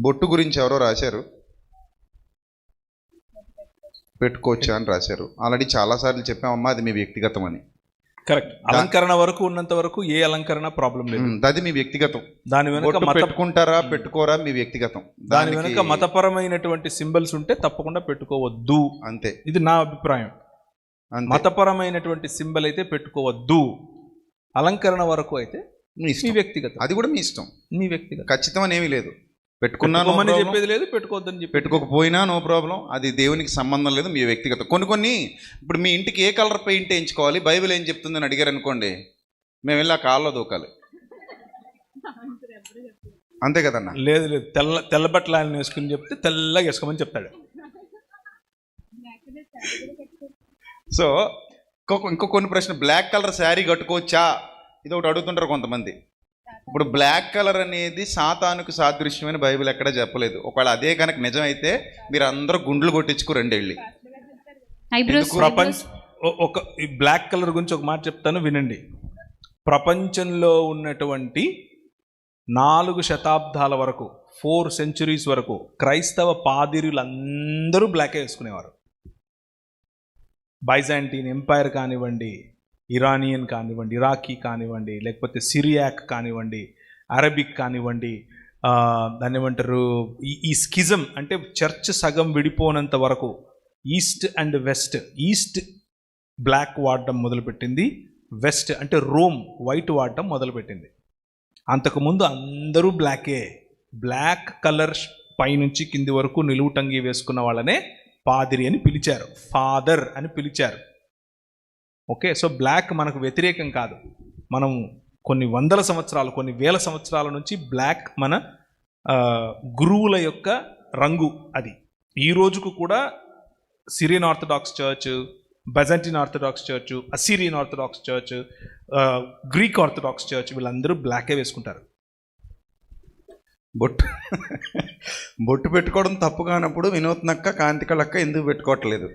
బొట్టు గురించి ఎవరో రాశారు, పెట్టుకోవచ్చు అని రాశారు. ఆల్రెడీ చాలాసార్లు చెప్పామమ్మా, అది మీ వ్యక్తిగతం అని. కరెక్ట్. అలంకరణ వరకు ఉన్నంత వరకు ఏ అలంకరణ ప్రాబ్లం లేదు, అది మీ వ్యక్తిగతం. దాని వెనుక పెట్టుకుంటారా పెట్టుకోరా మీ వ్యక్తిగతం. దాని వెనుక మతపరమైనటువంటి సింబల్స్ ఉంటే తప్పకుండా పెట్టుకోవద్దు, అంతే. ఇది నా అభిప్రాయం. మతపరమైనటువంటి సింబల్ అయితే పెట్టుకోవద్దు, అలంకరణ వరకు అయితే మీ వ్యక్తిగతం. అది కూడా మీ ఇష్టం, మీ వ్యక్తిగతం. ఖచ్చితం అనేమి లేదు. పెట్టుకున్నామని చెప్పేది లేదు, పెట్టుకోవద్దని చెప్పి పెట్టుకోకపోయినా నో ప్రాబ్లం, అది దేవునికి సంబంధం లేదు, మీ వ్యక్తిగతం. కొన్ని ఇప్పుడు మీ ఇంటికి ఏ కలర్ పెయింట్ వేయించుకోవాలి, బైబిల్ ఏం చెప్తుందని అడిగారు అనుకోండి, మేము వెళ్ళి ఆ కాళ్ళలో దూకాలి, అంతే కదన్నా. లేదు లేదు, తెల్ల బట్టలు ఆయన వేసుకుని చెప్తే తెల్లగా వేసుకోమని చెప్తాడు. సో ఇంకో కొన్ని ప్రశ్న, బ్లాక్ కలర్ శారీ కట్టుకోవచ్చా, ఇది ఒకటి అడుగుతుంటారు కొంతమంది. ఇప్పుడు బ్లాక్ కలర్ అనేది సాతానుకు సాదృశ్యమని బైబిల్ ఎక్కడ చెప్పలేదు. ఒకవేళ అదే కనుక నిజమైతే మీరు అందరూ గుండ్లు కొట్టించుకోరండి వెళ్ళి. ఒక బ్లాక్ కలర్ గురించి ఒక మాట చెప్తాను వినండి. ప్రపంచంలో ఉన్నటువంటి 4 శతాబ్దాల వరకు, 4 సెంచురీస్ వరకు క్రైస్తవ పాదిరులందరూ బ్లాకే వేసుకునేవారు. బైజాంటీన్ ఎంపైర్ కానివ్వండి, ఇరానియన్ కానివ్వండి, ఇరాకీ కానివ్వండి, లేకపోతే సిరియాక్ కానివ్వండి, అరబిక్ కానివ్వండి, దాన్ని ఏమంటారు, ఈ స్కిజం అంటే చర్చ్ సగం విడిపోనంత వరకు east and west, east block వాడడం మొదలుపెట్టింది, వెస్ట్ అంటే రోమ్ వైట్ వాడడం మొదలుపెట్టింది. అంతకుముందు అందరూ బ్లాకే. బ్లాక్ కలర్ పైనుంచి కింది వరకు నిలువుటంగి వేసుకున్న వాళ్ళనే పాదిరి అని పిలిచారు, ఫాదర్ అని పిలిచారు. ఓకే, సో బ్లాక్ మనకు వ్యతిరేకం కాదు. మనం కొన్ని వందల సంవత్సరాలు, కొన్ని వేల సంవత్సరాల నుంచి బ్లాక్ మన గురువుల యొక్క రంగు. అది ఈ రోజుకు కూడా Syrian Orthodox church, Byzantine Orthodox church, Assyrian Orthodox church, Greek Orthodox church, వీళ్ళందరూ బ్లాకే వేసుకుంటారు. బొట్టు పెట్టుకోవడం తప్పు కానప్పుడు వినూత్నక్క, కాంతికళక్క ఎందుకు పెట్టుకోవట్లేదు?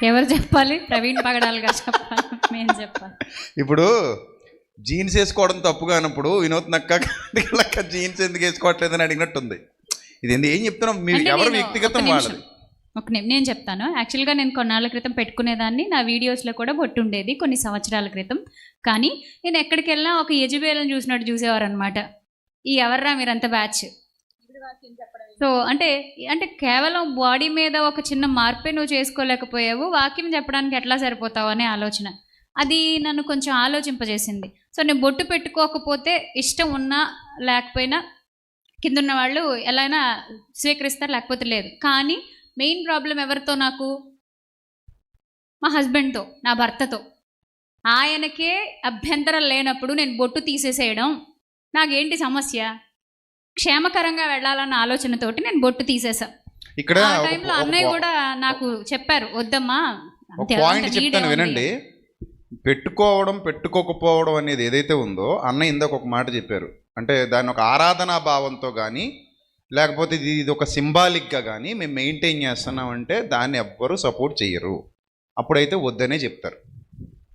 ఎవరు చెప్పాలి? ప్రవీణ్ పగడాల్ గారు చెప్పాలి, మేము చెప్పాలి. ఇప్పుడు జీన్స్ వేసుకోవడం తప్పు కానప్పుడు వినూత్నక్క, కాంతికళక్క జీన్స్ ఎందుకు వేసుకోవట్లేదని అడిగినట్టుంది. ఇది ఏం చెప్తున్నాం, మీరు ఎవరు వ్యక్తిగతం వాళ్ళది. నేను చెప్తాను. యాక్చువల్గా నేను కొన్నాళ్ళ క్రితం పెట్టుకునేదాన్ని, నా వీడియోస్లో కూడా బొట్టు ఉండేది కొన్ని సంవత్సరాల క్రితం. కానీ నేను ఎక్కడికి వెళ్ళినా ఒక యజుబేలను చూసినట్టు చూసేవారు అనమాట. ఈ ఎవర్రా మీరంత బ్యాచ్. సో అంటే కేవలం బాడీ మీద ఒక చిన్న మార్పే నువ్వు చేసుకోలేకపోయావు, వాక్యం చెప్పడానికి ఎట్లా సరిపోతావు అనే ఆలోచన, అది నన్ను కొంచెం ఆలోచింపజేసింది. సో నేను బొట్టు పెట్టుకోకపోతే ఇష్టం ఉన్నా లేకపోయినా కింద ఉన్న వాళ్ళు ఎలా అయినా స్వీకరిస్తారు, లేకపోతే లేదు. కానీ మెయిన్ ప్రాబ్లం ఎవరితో? నాకు మా హస్బెండ్తో, నా భర్తతో. ఆయనకే అభ్యంతరం లేనప్పుడు నేను బొట్టు తీసేసేయడం నాకేంటి సమస్య? క్షేమకరంగా వెళ్ళాలన్న ఆలోచనతోటి నేను బొట్టు తీసేసా. ఇక్కడ ఆ టైంలో అన్నయ్య కూడా నాకు చెప్పారు, వద్దమ్మా. పాయింట్ చెప్తాను వినండి. పెట్టుకోవడం పెట్టుకోకపోవడం అనేది ఏదైతే ఉందో, అన్నయ్య ఇందాక ఒక మాట చెప్పారు. అంటే దాన్ని ఒక ఆరాధనా భావంతో కానీ, లేకపోతే ఇది ఒక సింబాలిక్గా కానీ మేము మెయింటైన్ చేస్తున్నామంటే దాన్ని ఎవ్వరూ సపోర్ట్ చేయరు. అప్పుడైతే వద్దనే చెప్తారు.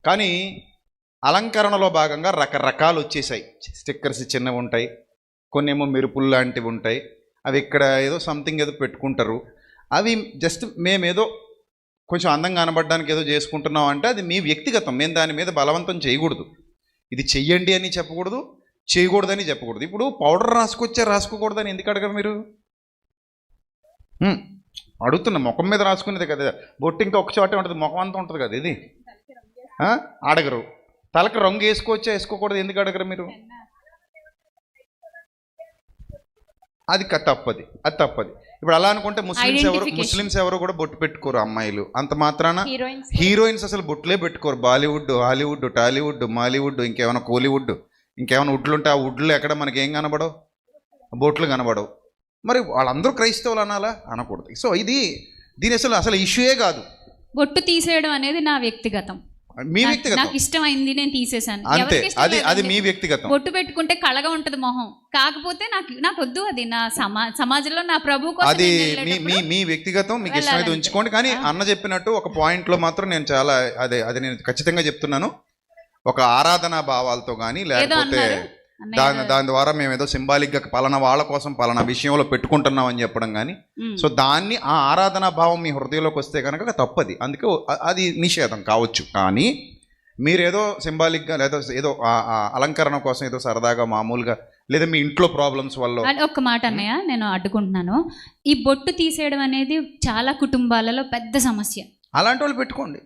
కానీ అలంకరణలో భాగంగా రకరకాలు వచ్చేసాయి. స్టిక్కర్స్ చిన్నవి ఉంటాయి, కొన్ని ఏమో మెరుపులు లాంటివి ఉంటాయి. అవి ఇక్కడ ఏదో సంథింగ్ ఏదో పెట్టుకుంటారు. అవి జస్ట్ మేమేదో కొంచెం అందంగా కనబడడానికి ఏదో చేసుకుంటున్నాం అంటే అది మీ వ్యక్తిగతం. మేము దాని మీద బలవంతం చేయకూడదు. ఇది చెయ్యండి అని చెప్పకూడదు, చేయకూడదని చెప్పకూడదు. ఇప్పుడు పౌడర్ రాసుకోకూడదని ఎందుకు అడగరు మీరు? అడుగుతున్నా. ముఖం మీద రాసుకునేది కదా, బొట్టు ఇంకా ఒక చోటే ఉంటుంది, ముఖం అంతా ఉంటుంది కదా. ఇది అడగరు. తలకు రంగు వేసుకోకూడదు ఎందుకు అడగరు మీరు? అది తప్పది. ఇప్పుడు అలా అనుకుంటే ముస్లిమ్స్ ఎవరు కూడా బొట్టు పెట్టుకోరు అమ్మాయిలు. అంత మాత్రాన హీరోయిన్స్ అసలు బొట్టులే పెట్టుకోరు. బాలీవుడ్, హాలీవుడ్, టాలీవుడ్, మాలీవుడ్, ఇంకేమైనా కోలీవుడ్, ఇంకేమైనా వుడ్లు ఉంటే ఆ వుడ్లు ఎక్కడ మనకేం కనబడవు, బొట్లు కనబడవు. మరి వాళ్ళందరూ క్రైస్తవులు అనాలా? అనకూడదు. సో దీని అసలు ఇష్యూయే కాదు. బొట్టు తీసేయడం అనేది నా వ్యక్తిగతం, మీ వ్యక్తిగతం. నాకు ఇష్టమైంది నేను తీసేసాను, అంతే. అది మీ వ్యక్తిగతం. బొట్టు పెట్టుకుంటే కళగా ఉంటది మొహం, కాకపోతే నాకు వద్దు. అది నా సమాజంలో నా ప్రభు కోసం అది మీ వ్యక్తిగతం, మీకు ఇష్టమైతే ఉంచుకోండి. కానీ అన్న చెప్పినట్టు ఒక పాయింట్లో మాత్రం నేను చాలా అది నేను ఖచ్చితంగా చెప్తున్నాను. ఒక ఆరాధనా భావాలతో కానీ, లేకపోతే దాని ద్వారా మేము ఏదో సింబాలిక్గా పలానా వాళ్ళ కోసం పలానా విషయంలో పెట్టుకుంటున్నాం అని చెప్పడం కానీ, సో దాన్ని ఆ ఆరాధనా భావం మీ హృదయంలోకి వస్తే కనుక తప్పది. అందుకే అది నిషేధం కావచ్చు. కానీ మీరేదో సింబాలిక్గా లేదా ఏదో అలంకరణ కోసం ఏదో సరదాగా మామూలుగా లేదా మీ ఇంట్లో ప్రాబ్లమ్స్ వల్ల. ఒక్క మాట అన్నయ్య, నేను అడ్డుకుంటున్నాను. ఈ బొట్టు తీసేయడం అనేది చాలా కుటుంబాలలో పెద్ద సమస్య. అలాంటి వాళ్ళు పెట్టుకోండి.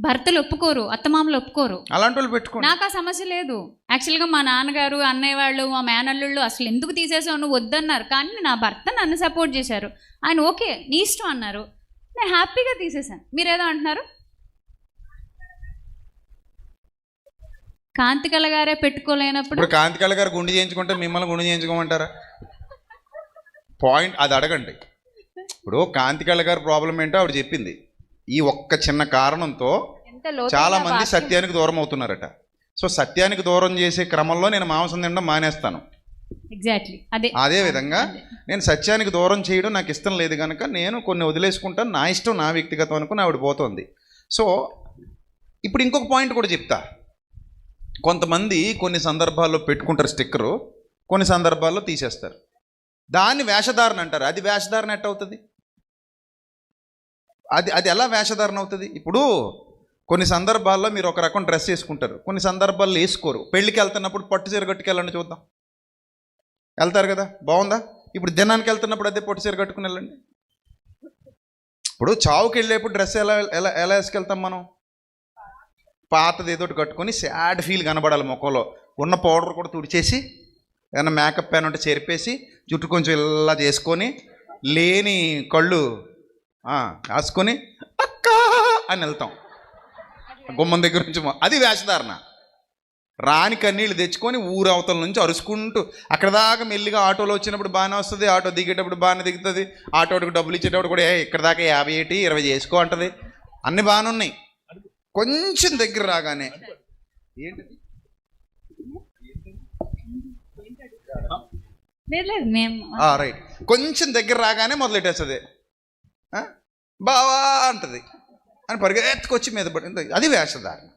భర్తలు ఒప్పుకోరు, అత్తమామలు ఒప్పుకోరు. అలాంటి వాళ్ళు పెట్టుకోండి. నాకు ఆ సమస్య లేదు. యాక్చువల్గా మా నాన్నగారు, అన్నయ్య వాళ్ళు, మా మేనల్లుళ్ళు అసలు ఎందుకు తీసేసావు నువ్వు వద్దన్నారు. కానీ నా భర్త నన్ను సపోర్ట్ చేశారు. ఆయన ఓకే నీ ఇష్టం అన్నారు. నేను హ్యాపీగా తీసేసాను. మీరేదో అంటున్నారు. కాంతికళ గారే పెట్టుకోలేనప్పుడు ఇప్పుడు కాంతికళ గారు గుండు చేయించుకుంటే మిమ్మల్ని గుండు చేయించుకోమంటారా? పాయింట్ అది అడగండి. ఇప్పుడు కాంతికళ గారి ప్రాబ్లం ఏంటో ఆవిడ చెప్పింది. ఈ ఒక్క చిన్న కారణంతో చాలా మంది సత్యానికి దూరం అవుతున్నారట. సో సత్యానికి దూరం చేసే క్రమంలో నేను మాంసం తినడం మానేస్తాను. ఎగ్జాక్ట్లీ అదే విధంగా నేను సత్యానికి దూరం చేయడం నాకు ఇష్టం లేదు కనుక నేను కొన్ని వదిలేసుకుంటాను. నా ఇష్టం, నా వ్యక్తిగతం అనుకుని ఆవిడ పోతుంది. సో ఇప్పుడు ఇంకొక పాయింట్ కూడా చెప్తా. కొంతమంది కొన్ని సందర్భాల్లో పెట్టుకుంటారు స్టిక్కరు, కొన్ని సందర్భాల్లో తీసేస్తారు. దాన్ని వేషధారణ అంటారు. అది వేషధారణ ఎట్ట అవుతుంది? అది ఎలా వేషధారణ అవుతుంది? ఇప్పుడు కొన్ని సందర్భాల్లో మీరు ఒక రకం డ్రెస్ వేసుకుంటారు, కొన్ని సందర్భాల్లో వేసుకోరు. పెళ్ళికి వెళ్తున్నప్పుడు పట్టు చీర కట్టుకెళ్ళండి చూద్దాం. వెళ్తారు కదా, బాగుందా? ఇప్పుడు దినానికి వెళ్తున్నప్పుడు అదే పట్టు చీర కట్టుకుని వెళ్ళండి. ఇప్పుడు చావుకి వెళ్ళేప్పుడు డ్రెస్ ఎలా ఎలా ఎలా వేసుకెళ్తాం మనం? పాతది ఏదో కట్టుకొని సాడ్ ఫీల్ కనబడాలి ముఖంలో. ఉన్న పౌడర్ కూడా తుడిచేసి ఏదైనా మేకప్ పెన్ ఉంటే చెరిపేసి జుట్టు కొంచెం ఇలా చేసుకొని లేని కళ్ళు రాసుకొని అక్క అని వెళ్తాం గుమ్మం దగ్గర నుంచి. అది వేషధారణ. రాని కన్నీళ్ళు తెచ్చుకొని ఊరు అవతల నుంచి అరుచుకుంటూ అక్కడ దాకా మెల్లిగా ఆటోలో వచ్చినప్పుడు బాగానే వస్తుంది, ఆటో దిగేటప్పుడు బాగానే దిగుతుంది, ఆటోకి డబ్బులు ఇచ్చేటప్పుడు కూడా ఇక్కడ దాకా 50 ఏంటి 20 చేసుకో అంటది. అన్నీ బాగానే ఉన్నాయి. కొంచెం దగ్గర రాగానే ఏంటిది రైట్, కొంచెం దగ్గర రాగానే మొదలెట్టేస్తుంది. బావా అంటది అని పరిగెత్తుకొచ్చి మీద పడింది. అది వేషధారణ.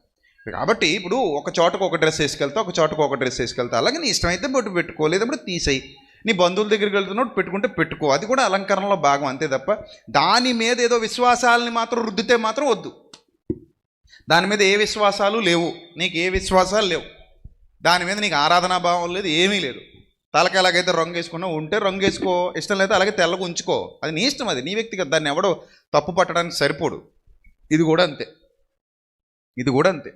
కాబట్టి ఇప్పుడు ఒక చోటకు ఒక డ్రెస్ వేసుకెళ్తా, ఒక చోటకు ఒక డ్రెస్ వేసుకెళ్తా. అలాగే నీ ఇష్టమైతే బొట్టు పెట్టుకో, లేదప్పుడు తీసేయి. నీ బంధువుల దగ్గరికి వెళ్తున్నప్పుడు పెట్టుకుంటే పెట్టుకో. అది కూడా అలంకరణలో భాగం, అంతే తప్ప దాని మీద ఏదో విశ్వాసాలని మాత్రం రుద్దితే మాత్రం వద్దు. దాని మీద ఏ విశ్వాసాలు లేవు, నీకు ఏ విశ్వాసాలు లేవు, దాని మీద నీకు ఆరాధనా భావం లేదు, ఏమీ లేదు. తలకి ఎలాగైతే రంగు వేసుకున్నావు ఉంటే రంగు వేసుకో, ఇష్టం లేదా అలాగే తెల్లగా ఉంచుకో. అది నీ ఇష్టం, అది నీ వ్యక్తిగత. దాన్ని ఎవడో తప్పు పట్టడానికి సరిపోడు. ఇది కూడా అంతే, ఇది కూడా అంతే.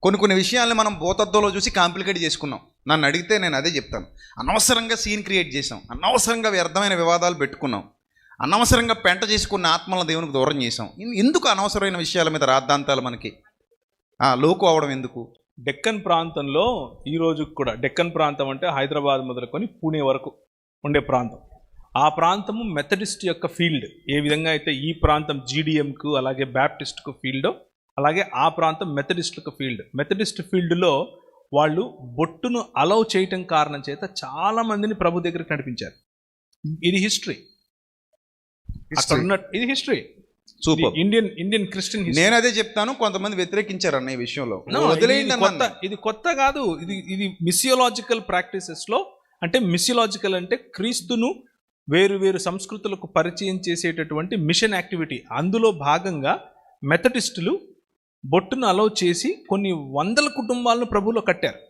కొన్ని విషయాల్ని మనం భూతత్వంలో చూసి కాంప్లికేట్ చేసుకున్నాం. నన్ను అడిగితే నేను అదే చెప్తాను. అనవసరంగా సీన్ క్రియేట్ చేసాం, అనవసరంగా వ్యర్థమైన వివాదాలు పెట్టుకున్నాం, అనవసరంగా పెంట చేసుకున్న ఆత్మలను దేవునికి దూరం చేసాం. ఎందుకు అనవసరమైన విషయాల మీద రాద్ధాంతాలు మనకి లోకు అవడం ఎందుకు? డెక్కన్ ప్రాంతంలో ఈ రోజు కూడా, డెక్కన్ ప్రాంతం అంటే హైదరాబాద్ మొదలుకొని పూణే వరకు ఉండే ప్రాంతం. ఆ ప్రాంతము మెథడిస్ట్ యొక్క ఫీల్డ్. ఏ విధంగా అయితే ఈ ప్రాంతం జీడిఎంకు అలాగే బ్యాప్టిస్ట్కు ఫీల్డో, అలాగే ఆ ప్రాంతం మెథడిస్ట్లకు ఫీల్డ్. మెథడిస్ట్ ఫీల్డ్లో వాళ్ళు బొట్టును అలౌ చేయటం కారణం చేత చాలా మందిని ప్రభు దగ్గరికి నడిపించారు. ఇది హిస్టరీ. ఇది హిస్టరీ. సూపర్. Indian Christian. నేను అదే చెప్తాను. కొంతమంది వ్యతిరేకించారు అన్న ఈ విషయంలో. ఇది కొత్త కాదు. ఇది మిసియోలాజికల్ ప్రాక్టీసెస్లో, అంటే మిసియోలాజికల్ అంటే క్రీస్తును వేరు సంస్కృతులకు పరిచయం చేసేటటువంటి మిషన్ యాక్టివిటీ. అందులో భాగంగా మెథడిస్టులు బొట్టును అలౌ చేసి కొన్ని వందల కుటుంబాలను ప్రభువులో కట్టారు.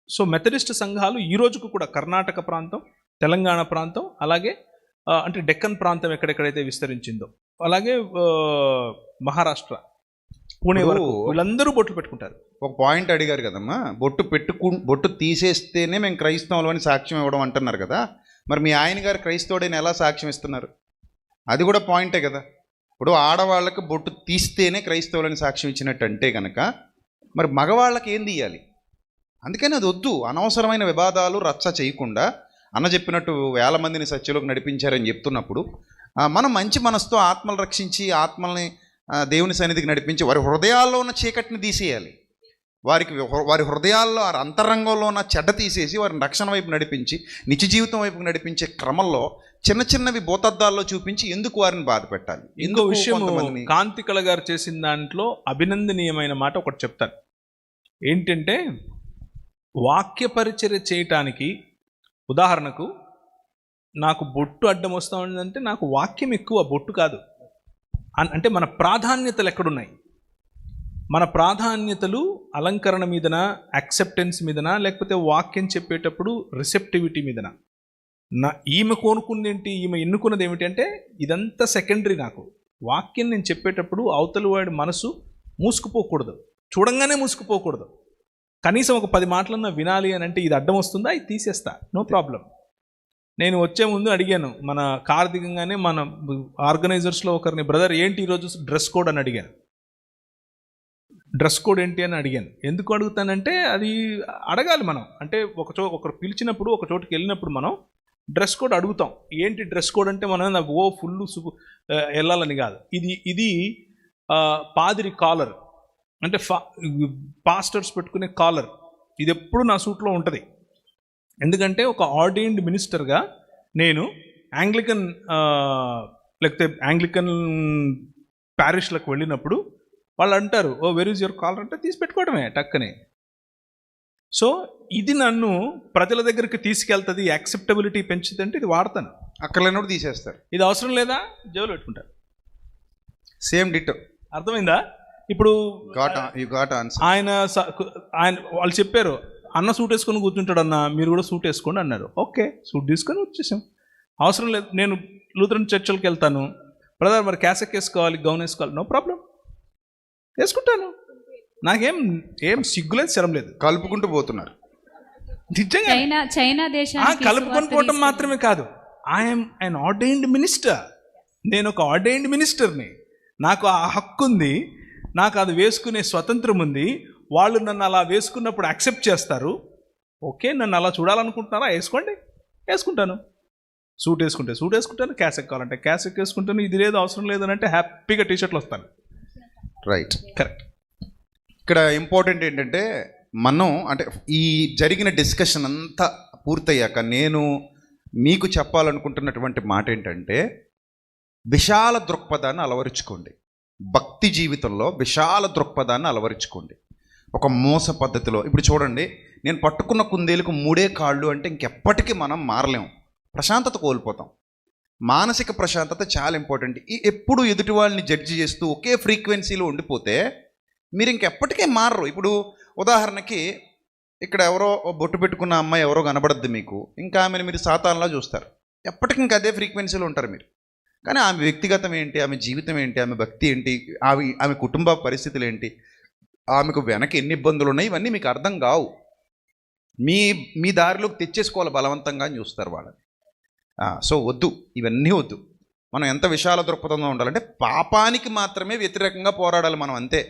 సో మెథడిస్ట్ సంఘాలు ఈ రోజుకు కూడా కర్ణాటక ప్రాంతం, తెలంగాణ ప్రాంతం, అలాగే అంటే డెక్కన్ ప్రాంతం ఎక్కడెక్కడైతే విస్తరించిందో, అలాగే మహారాష్ట్ర, పూణే వరకు వీళ్ళందరూ బొట్లు పెట్టుకుంటారు. ఒక పాయింట్ అడిగారు కదమ్మా, బొట్టు తీసేస్తేనే మేము క్రైస్తవులు అని సాక్ష్యం ఇవ్వడం అంటున్నారు కదా. మరి మీ ఆయన గారు క్రైస్తవుడైన ఎలా సాక్ష్యం ఇస్తున్నారు? అది కూడా పాయింటే కదా. ఇప్పుడు ఆడవాళ్ళకి బొట్టు తీస్తేనే క్రైస్తవులని సాక్ష్యం ఇచ్చినట్టు అంటే కనుక మరి మగవాళ్ళకి ఏం తీయాలి? అందుకని అది వద్దు. అనవసరమైన వివాదాలు రచ్చ చేయకుండా అన్న చెప్పినట్టు 1000 మందిని సత్యలోకి నడిపించారని చెప్తున్నప్పుడు మనం మంచి మనసుతో ఆత్మలు రక్షించి ఆత్మల్ని దేవుని సన్నిధికి నడిపించి వారి హృదయాల్లో ఉన్న చీకటిని తీసేయాలి. వారి హృదయాల్లో అంతరంగంలో ఉన్న చెడ్డ తీసేసి వారిని రక్షణ వైపు నడిపించి నిత్య జీవితం వైపు నడిపించే క్రమంలో చిన్నవి భూతద్దాల్లో చూపించి ఎందుకు వారిని బాధ పెట్టాలి? ఇంకో విషయం కాంతికళ గారు చేసిన దాంట్లో అభినందనీయమైన మాట ఒకటి చెప్తాను. ఏంటంటే వాక్య పరిచర్య చేయటానికి ఉదాహరణకు నాకు బొట్టు అడ్డం వస్తూ ఉందంటే నాకు వాక్యం ఎక్కువ, బొట్టు కాదు. అంటే మన ప్రాధాన్యతలు ఎక్కడున్నాయి? మన ప్రాధాన్యతలు అలంకరణ మీదనా, యాక్సెప్టెన్స్ మీదనా, లేకపోతే వాక్యం చెప్పేటప్పుడు రిసెప్టివిటీ మీదనా? ఈమె కోనుకుంది ఏంటి, ఈమె ఎన్నుకున్నది ఏమిటి అంటే ఇదంతా సెకండరీ. నాకు వాక్యం నేను చెప్పేటప్పుడు అవతలి వాడి మనసు మూసుకుపోకూడదు, చూడంగానే మూసుకుపోకూడదు. కనీసం ఒక 10 మాటలన్నా వినాలి అని అంటే ఇది అడ్డం వస్తుందా, ఇది తీసేస్తా, నో ప్రాబ్లం. నేను వచ్చే ముందు అడిగాను, మన కార్ దిగంగానే మన ఆర్గనైజర్స్లో ఒకరిని, బ్రదర్ ఏంటి ఈరోజు డ్రెస్ కోడ్ అని అడిగాను. డ్రెస్ కోడ్ ఏంటి అని అడిగాను. ఎందుకు అడుగుతానంటే అది అడగాలి మనం. అంటే ఒకరు పిలిచినప్పుడు, ఒక చోటుకి వెళ్ళినప్పుడు మనం డ్రెస్ కోడ్ అడుగుతాం. ఏంటి డ్రెస్ కోడ్ అంటే మనం ఫుల్ వెళ్ళాలని కాదు. ఇది పాదిరి కాలర్, అంటే పాస్టర్స్ పెట్టుకునే కాలర్, ఇది ఎప్పుడు నా సూట్లో ఉంటుంది. ఎందుకంటే ఒక ఆర్డైన్డ్ మినిస్టర్గా నేను లేకపోతే యాంగ్లికన్ ప్యారిష్లకు వెళ్ళినప్పుడు వాళ్ళు అంటారు, ఓ వెర్ ఈజ్ యువర్ కాలర్ అంటే తీసి పెట్టుకోవడమే టక్కనే. సో ఇది నన్ను ప్రజల దగ్గరికి తీసుకెళ్తుంది, యాక్సెప్టబిలిటీ పెంచుతుంటే ఇది వాడతాను. అక్కర్లేనప్పుడు తీసేస్తారు. ఇది అవసరం లేదా, జేబులో పెట్టుకుంటారు. Same ditto. అర్థమైందా? ఇప్పుడు ఆయన వాళ్ళు చెప్పారు, అన్న సూట్ వేసుకొని కూర్చుంటాడు అన్న, మీరు కూడా సూట్ వేసుకోండి అన్నారు. ఓకే, సూట్ తీసుకొని వచ్చేసాం. అవసరం లేదు. నేను లూథరన్ చర్చిలకు వెళ్తాను, బ్రదర్ మరి క్యాసెక్ వేసుకోవాలి, గౌన్ వేసుకోవాలి, నో ప్రాబ్లం, వేసుకుంటాను. నాకేం సిగ్గులేదు, శరం లేదు. కలుపుకుంటూ పోతున్నారు నిజంగా. చైనా దేశానికి కలుపుకొని పోవటం మాత్రమే కాదు, ఐఎమ్ అన్ ఆర్డైన్డ్ మినిస్టర్. నేను ఒక ఆర్డైన్డ్ మినిస్టర్ని, నాకు ఆ హక్కు ఉంది, నాకు అది వేసుకునే స్వతంత్రం ఉంది. వాళ్ళు నన్ను అలా వేసుకున్నప్పుడు యాక్సెప్ట్ చేస్తారు. ఓకే, నన్ను అలా చూడాలనుకుంటున్నారా, వేసుకోండి, వేసుకుంటాను. సూట్ వేసుకుంటే సూట్ వేసుకుంటాను, క్యాసెక్ కావాలంటే క్యాసెక్ వేసుకుంటాను. ఇది లేదు, అవసరం లేదని అంటే హ్యాపీగా టీషర్ట్లు వస్తాను. Right, correct. ఇక్కడ ఇంపార్టెంట్ ఏంటంటే మనం అంటే ఈ జరిగిన డిస్కషన్ అంతా పూర్తయ్యాక నేను మీకు చెప్పాలనుకుంటున్నటువంటి మాట ఏంటంటే విశాల దృక్పథాన్ని అలవరుచుకోండి. భక్తి జీవితంలో విశాల దృక్పథాన్ని అలవరుచుకోండి. ఒక మోస పద్ధతిలో ఇప్పుడు చూడండి, నేను పట్టుకున్న కుందేలకు 3 కాళ్ళు అంటే ఇంకెప్పటికీ మనం మారలేము, ప్రశాంతత కోల్పోతాం. మానసిక ప్రశాంతత చాలా ఇంపార్టెంట్. ఎప్పుడు ఎదుటి వాళ్ళని జడ్జి చేస్తూ ఒకే ఫ్రీక్వెన్సీలో ఉండిపోతే మీరు ఇంకెప్పటికీ మారరు. ఇప్పుడు ఉదాహరణకి ఇక్కడ ఎవరో బొట్టు పెట్టుకున్న అమ్మాయి ఎవరో కనబడద్దు మీకు, ఇంకా ఆమెను మీరు సాతాన్లా చూస్తారు, ఎప్పటికీ ఇంకా అదే ఫ్రీక్వెన్సీలో ఉంటారు మీరు. కానీ ఆమె వ్యక్తిగతం ఏంటి, ఆమె జీవితం ఏంటి, ఆమె భక్తి ఏంటి, ఆమె కుటుంబ పరిస్థితులు ఏంటి, ఆమెకు వెనక ఎన్ని ఇబ్బందులు ఉన్నాయి, ఇవన్నీ మీకు అర్థం కావు. మీ దారిలోకి తెచ్చేసుకోవాలి బలవంతంగా అని చూస్తారు వాళ్ళని. సో వద్దు, ఇవన్నీ వద్దు. మనం ఎంత విశాల దృక్పథంగా ఉండాలంటే పాపానికి మాత్రమే వ్యతిరేకంగా పోరాడాలి మనం, అంతే.